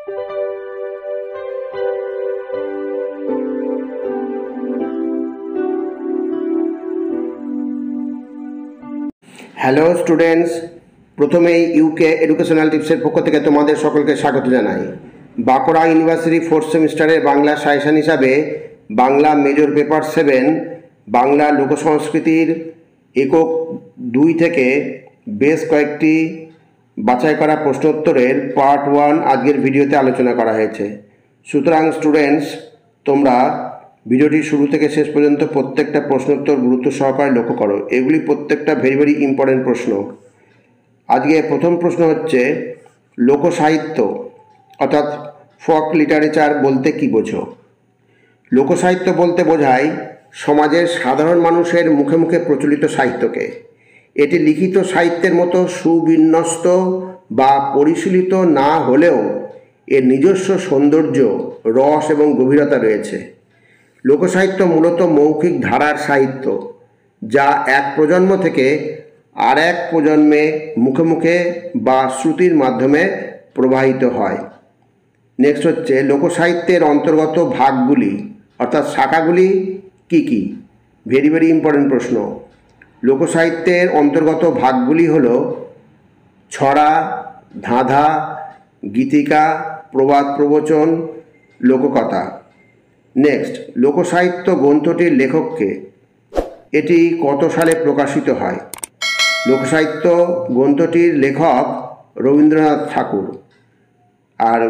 Hello students, প্রথমেই UK educational টিপসের পক্ষ থেকে তোমাদের সকলকে স্বাগত জানাই। বাঁকুড়া ইউনিভার্সিটি ফোর্থ সেমিস্টারের বাংলা সাজেশন হিসাবে বাংলা মেজর পেপার 7 বাংলা লোকসংস্কৃতির একক 2 থেকে বেশ কয়েকটি বাছাই করা প্রশ্নোত্তরের পার্ট 1 আজকের ভিডিওতে আলোচনা করা হয়েছে। সুতরাং স্টুডেন্টস, তোমরা ভিডিওটি শুরু থেকে শেষ পর্যন্ত প্রত্যেকটা প্রশ্নোত্তর গুরুত্ব সহকারে লক্ষ্য করো। এগুলি প্রত্যেকটা ভেরি ইম্পর্টেন্ট প্রশ্ন। আজকে প্রথম প্রশ্ন হচ্ছে, লোকসাহিত্য অর্থাৎ ফোক লিটারেচার বলতে কী বোঝো? লোকসাহিত্য বলতে বোঝায় সমাজের সাধারণ মানুষের মুখে মুখে প্রচলিত সাহিত্যকে। এটি লিখিত সাহিত্যের মতো সুবিন্যস্ত বা পরিশীলিত না হলেও এর নিজস্ব সৌন্দর্য, রস এবং গভীরতা রয়েছে। লোকসাহিত্য মূলত মৌখিক ধারার সাহিত্য, যা এক প্রজন্ম থেকে আর এক প্রজন্মে মুখে মুখে বা শ্রুতির মাধ্যমে প্রবাহিত হয়। নেক্সট হচ্ছে, লোকসাহিত্যের অন্তর্গত ভাগগুলি অর্থাৎ শাখাগুলি কি কি? ভেরি ইম্পর্টেন্ট প্রশ্ন। লোকসাহিত্যের অন্তর্গত ভাগগুলি হল ছড়া, ধাঁধা, গীতিকা, প্রবাদ প্রবচন, লোককথা। নেক্সট, লোকসাহিত্য গ্রন্থটির লেখককে, এটি কত সালে প্রকাশিত হয়? লোকসাহিত্য গ্রন্থটির লেখক রবীন্দ্রনাথ ঠাকুর। আর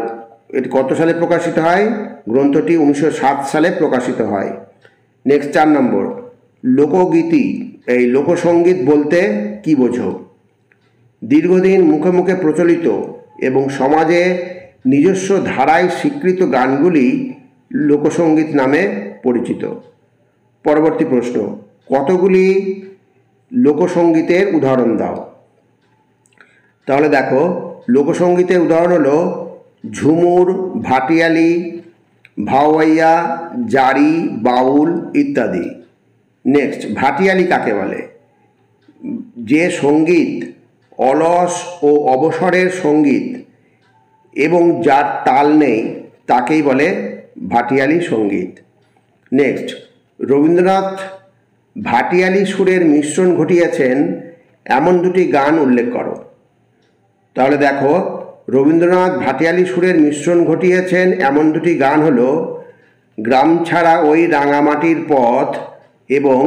এটি কত সালে প্রকাশিত হয়? গ্রন্থটি 1907 সালে প্রকাশিত হয়। নেক্সট 4 নম্বর, লোকগীতি এই লোকসঙ্গীত বলতে কি বোঝো? দীর্ঘদিন মুখে মুখে প্রচলিত এবং সমাজে নিজস্ব ধারায় স্বীকৃত গানগুলি লোকসঙ্গীত নামে পরিচিত। পরবর্তী প্রশ্ন, কতগুলি লোকসঙ্গীতের উদাহরণ দাও? তাহলে দেখো, লোকসঙ্গীতের উদাহরণ হলো ঝুমুর, ভাটিয়ালি, ভাওয়াইয়া, জারি, বাউল ইত্যাদি। নেক্সট, ভাটিয়ালি কাকে বলে? যে সঙ্গীত অলস ও অবসরের সঙ্গীত এবং যার তাল নেই তাকেই বলে ভাটিয়ালি সঙ্গীত। নেক্সট, রবীন্দ্রনাথ ভাটিয়ালি সুরের মিশ্রণ ঘটিয়েছেন এমন দুটি গান উল্লেখ করো। তাহলে দেখো, রবীন্দ্রনাথ ভাটিয়ালি সুরের মিশ্রণ ঘটিয়েছেন এমন দুটি গান হলো গ্রাম ছাড়া ওই রাঙামাটির পথ এবং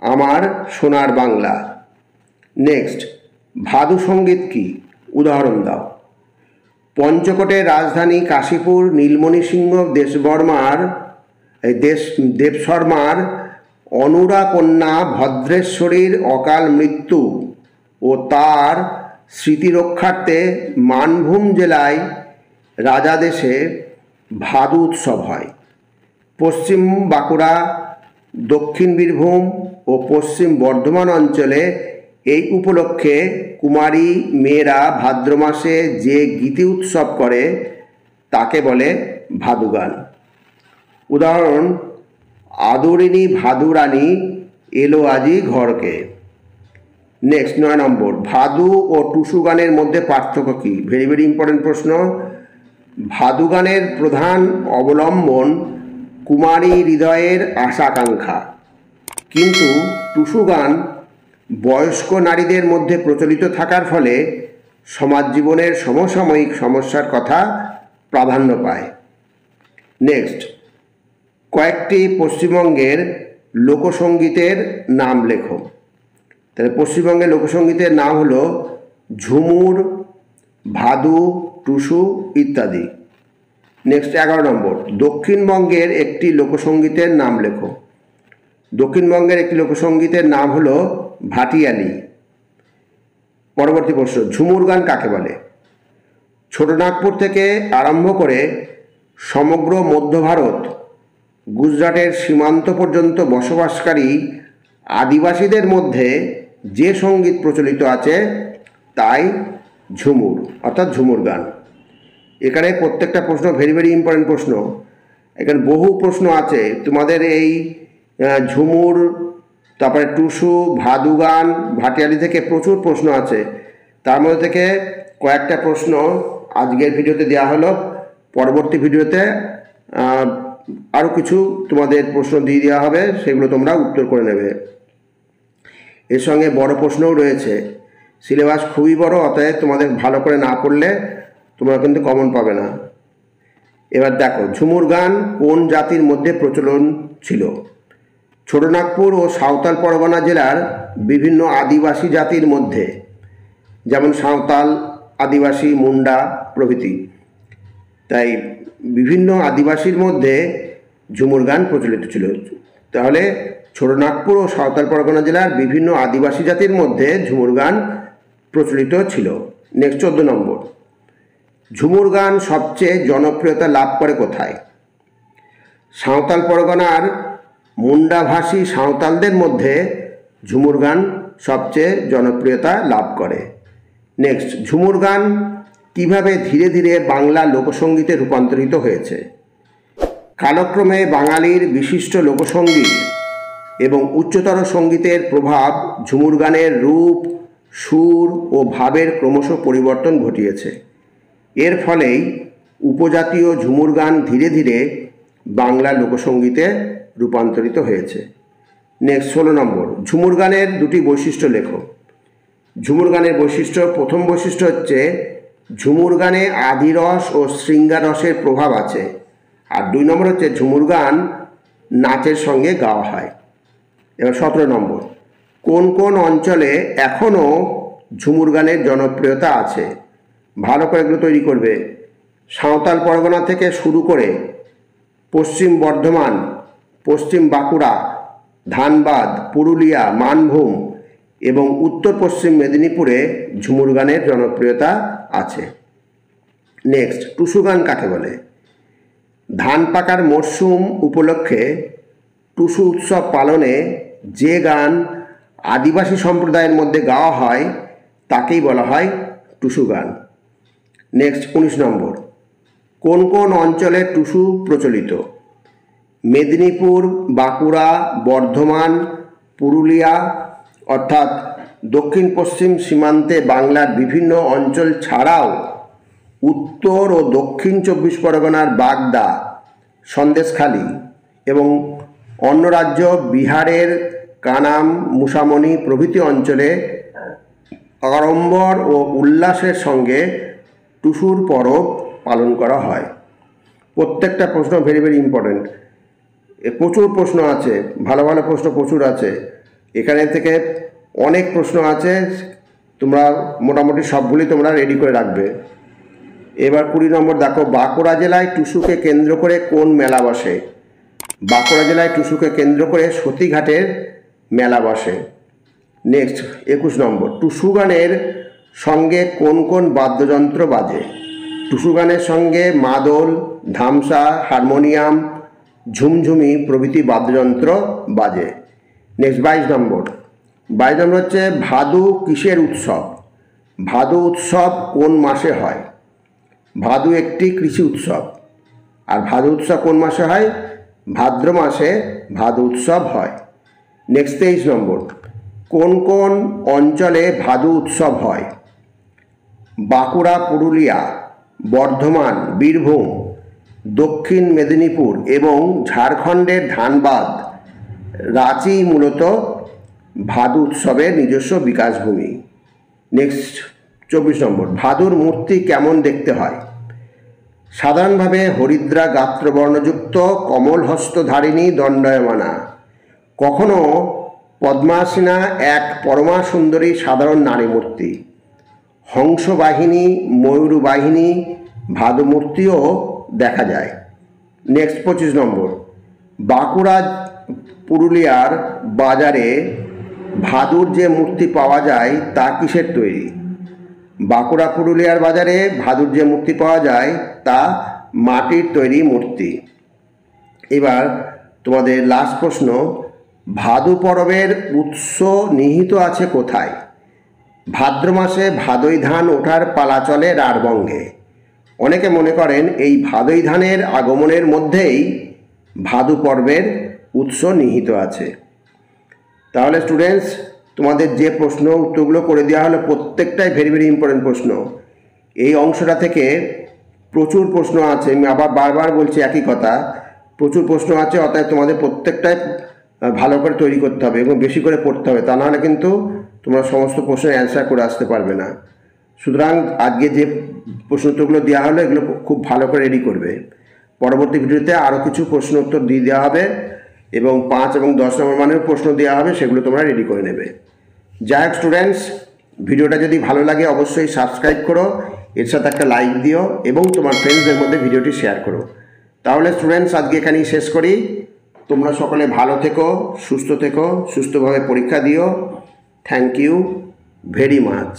আমার সোনার বাংলা। নেক্সট, ভাদু সঙ্গীত কি? উদাহরণ দাও। পঞ্চকোটের রাজধানী কাশীপুর নীলমণি সিংহ দেবশর্মার অনুরা কন্যা ভদ্রেশ্বরীর অকাল মৃত্যু ও তার স্মৃতিরক্ষার্থে মানভূম জেলায় রাজাদেশে ভাদু উৎসব হয়। পশ্চিম বাঁকুড়া, দক্ষিণ বীরভূম ও পশ্চিম বর্ধমান অঞ্চলে এই উপলক্ষে কুমারী মেয়েরা ভাদ্র মাসে যে গীতি উৎসব করে তাকে বলে ভাদু গান। উদাহরণ, আদরিনী ভাদু রানী এলো আজি ঘরকে। নেক্সট 9 নম্বর, ভাদু ও টুসু গানের মধ্যে পার্থক্য কী? ভেরি ইম্পর্টেন্ট প্রশ্ন। ভাদু গানের প্রধান অবলম্বন কুমারী হৃদয়ের আশাকাঙ্ক্ষা, কিন্তু টুসু গান বয়স্ক নারীদের মধ্যে প্রচলিত থাকার ফলে সমাজ জীবনের সমসাময়িক সমস্যার কথা প্রাধান্য পায়। নেক্সট, কয়েকটি পশ্চিমবঙ্গের লোকসঙ্গীতের নাম লেখো। তাহলে পশ্চিমবঙ্গের লোকসঙ্গীতের নাম হলো ঝুমুর, ভাদু, টুসু ইত্যাদি। নেক্সট 11 নম্বর, দক্ষিণবঙ্গের একটি লোকসঙ্গীতের নাম লেখো। দক্ষিণবঙ্গের একটি লোকসঙ্গীতের নাম হলো ভাটিয়ালি। পরবর্তী প্রশ্ন, ঝুমুর গান কাকে বলে? ছোটনাগপুর থেকে আরম্ভ করে সমগ্র মধ্য ভারত, গুজরাটের সীমান্ত পর্যন্ত বসবাসকারী আদিবাসীদের মধ্যে যে সঙ্গীত প্রচলিত আছে তাই ঝুমুর অর্থাৎ ঝুমুর গান। এখানে প্রত্যেকটা প্রশ্ন ভেরি ইম্পর্টেন্ট প্রশ্ন। এখানে বহু প্রশ্ন আছে তোমাদের এই ঝুমুর, তারপরে টুসু, ভাদু গান, ভাটিয়ালি থেকে প্রচুর প্রশ্ন আছে। তার মধ্যে থেকে কয়েকটা প্রশ্ন আজকের ভিডিওতে দেওয়া হলো, পরবর্তী ভিডিওতে আরও কিছু তোমাদের প্রশ্ন দিয়ে দেওয়া হবে, সেগুলো তোমরা উত্তর করে নেবে। এর সঙ্গে বড় প্রশ্নও রয়েছে। সিলেবাস খুবই বড়, অতএব তোমাদের ভালো করে না পড়লে তোমরা কিন্তু কমন পাবে না। এবার দেখো, ঝুমুর গান কোন জাতির মধ্যে প্রচলন ছিল? ছোটনাগপুর ও সাঁওতাল পরগনা জেলার বিভিন্ন আদিবাসী জাতির মধ্যে, যেমন সাঁওতাল, আদিবাসী, মুন্ডা প্রভৃতি। তাই বিভিন্ন আদিবাসীর মধ্যে ঝুমুর গান প্রচলিত ছিল। তাহলে ছোটনাগপুর ও সাঁওতাল পরগনা জেলার বিভিন্ন আদিবাসী জাতির মধ্যে ঝুমুর গান প্রচলিত ছিল। নেক্সট 14 নম্বর, ঝুমুর গান সবচেয়ে জনপ্রিয়তা লাভ করে কোথায়? সাঁওতাল পরগনার মুন্ডাভাষী সাঁওতালদের মধ্যে ঝুমুর গান সবচেয়ে জনপ্রিয়তা লাভ করে। নেক্সট, ঝুমুর গান কীভাবে ধীরে ধীরে বাংলা লোকসঙ্গীতে রূপান্তরিত হয়েছে? কালক্রমে বাঙালির বিশিষ্ট লোকসঙ্গীত এবং উচ্চতর সঙ্গীতের প্রভাব ঝুমুর গানের রূপ, সুর ও ভাবের ক্রমশ পরিবর্তন ঘটিয়েছে। এর ফলেই উপজাতীয় ঝুমুর গান ধীরে ধীরে বাংলা লোকসঙ্গীতে রূপান্তরিত হয়েছে। নেক্সট 16 নম্বর, ঝুমুর গানের দুটি বৈশিষ্ট্য লেখো। ঝুমুর গানের বৈশিষ্ট্য, প্রথম বৈশিষ্ট্য হচ্ছে ঝুমুর গানে আদিরস ও শৃঙ্গারসের প্রভাব আছে। আর 2 নম্বর হচ্ছে ঝুমুর গান নাচের সঙ্গে গাওয়া হয়। এবার 17 নম্বর, কোন কোন অঞ্চলে এখনও ঝুমুর গানের জনপ্রিয়তা আছে? ভালো করে এগুলো তৈরি করবে। সাঁওতাল পরগনা থেকে শুরু করে পশ্চিম বর্ধমান, পশ্চিম বাঁকুড়া, ধানবাদ, পুরুলিয়া, মানভূম এবং উত্তর পশ্চিম মেদিনীপুরে ঝুমুর গানের জনপ্রিয়তা আছে। নেক্সট, টুসু গান কাকে বলে? ধান পাকার মরশুম উপলক্ষে টুসু উৎসব পালনে যে গান আদিবাসী সম্প্রদায়ের মধ্যে গাওয়া হয় তাকেই বলা হয় টুসু গান। নেক্সট 19 নম্বর, কোন কোন অঞ্চলে টুসু প্রচলিত? মেদিনীপুর, বাঁকুড়া, বর্ধমান, পুরুলিয়া অর্থাৎ দক্ষিণ পশ্চিম সীমান্তে বাংলার বিভিন্ন অঞ্চল ছাড়াও উত্তর ও দক্ষিণ 24 পরগনার বাগদা, সন্দেশখালী এবং অন্য রাজ্য বিহারের কানাম, মুসামণি প্রভৃতি অঞ্চলে আড়ম্বর ও উল্লাসের সঙ্গে টুসুর পরব পালন করা হয়। প্রত্যেকটা প্রশ্ন ভেরি ভেরি ইম্পর্টেন্ট। প্রচুর প্রশ্ন আছে, ভালো ভালো প্রশ্ন প্রচুর আছে। এখানে থেকে অনেক প্রশ্ন আছে, তোমরা মোটামুটি সবগুলি তোমরা রেডি করে রাখবে। এবার 20 নম্বর দেখো, বাঁকুড়া জেলায় টুসুকে কেন্দ্র করে কোন মেলা বসে? বাঁকুড়া জেলায় টুসুকে কেন্দ্র করে সতীঘাটের মেলা বসে। নেক্সট 21 নম্বর, টুসু গানের সঙ্গে কোন কোন বাদ্যযন্ত্র বাজে? টুসু গানের সঙ্গে মাদল, ধামসা, হারমোনিয়াম, ঝুমঝুমি প্রভৃতি বাদ্যযন্ত্র বাজে। নেক্সট 22 নম্বর, 22 নম্বর হচ্ছে ভাদু কিসের উৎসব? ভাদু উৎসব কোন মাসে হয়? ভাদু একটি কৃষি উৎসব। আর ভাদু উৎসব কোন মাসে হয়? ভাদ্র মাসে ভাদু উৎসব হয়। নেক্সট 23 নম্বর, কোন কোন অঞ্চলে ভাদু উৎসব হয়? বাঁকুড়া, পুরুলিয়া, বর্ধমান, বীরভূম, দক্ষিণ মেদিনীপুর এবং ঝাড়খণ্ডের ধানবাদ, রাঁচি মূলত ভাদু উৎসবের নিজস্ব বিকাশভূমি। নেক্সট 24 নম্বর, ভাদুর মূর্তি কেমন দেখতে হয়? সাধারণভাবে হরিদ্রা গাত্রবর্ণযুক্ত কমলহস্তধারিণী দণ্ডায়মানা, কখনো পদ্মাসিনা এক পরমা সুন্দরী সাধারণ নারী মূর্তি। হংসবাহিনী, ময়ূরবাহিনী ভাদুমূর্তিও দেখা যায়। নেক্সট 25 নম্বর, বাঁকুড়া পুরুলিয়ার বাজারে ভাদুর যে মূর্তি পাওয়া যায় তা কিসের তৈরি? বাঁকুড়া পুরুলিয়ার বাজারে ভাদুর যে মূর্তি পাওয়া যায় তা মাটির তৈরি মূর্তি। এবার তোমাদের লাস্ট প্রশ্ন, ভাদু পরবের উৎস নিহিত আছে কোথায়? ভাদ্র মাসে ভাদই ধান ওঠার পালা চলে রাঢ়বঙ্গে। অনেকে মনে করেন এই ভাদই ধানের আগমনের মধ্যেই ভাদু পর্বের উৎস নিহিত আছে। তাহলে স্টুডেন্টস, তোমাদের যে প্রশ্ন উত্তরগুলো করে দেওয়া হলো প্রত্যেকটাই ভেরি ভেরি ইম্পর্টেন্ট প্রশ্ন। এই অংশটা থেকে প্রচুর প্রশ্ন আছে, আমি আবার বারবার বলছি একই কথা, প্রচুর প্রশ্ন আছে। অতএব তোমাদের প্রত্যেকটাই ভালো করে তৈরি করতে হবে এবং বেশি করে পড়তে হবে, তা নাহলে কিন্তু তোমরা সমস্ত প্রশ্নের অ্যান্সার করে আসতে পারবে না। সুতরাং আজকে যে প্রশ্ন উত্তরগুলো দেওয়া হলো এগুলো খুব ভালো করে রেডি করবে। পরবর্তী ভিডিওতে আরও কিছু প্রশ্ন উত্তর দিয়ে দেওয়া হবে এবং 5 এবং 10 নম্বর মানের প্রশ্ন দেওয়া হবে, সেগুলো তোমরা রেডি করে নেবে। যাই হোক স্টুডেন্টস, ভিডিওটা যদি ভালো লাগে অবশ্যই সাবস্ক্রাইব করো, এর সাথে একটা লাইক দিও এবং তোমার ফ্রেন্ডসদের মধ্যে ভিডিওটি শেয়ার করো। তাহলে স্টুডেন্টস আজকে এখানেই শেষ করি। তোমরা সকলে ভালো থেকো, সুস্থ থেকো, সুস্থভাবে পরীক্ষা দিও। Thank you very much.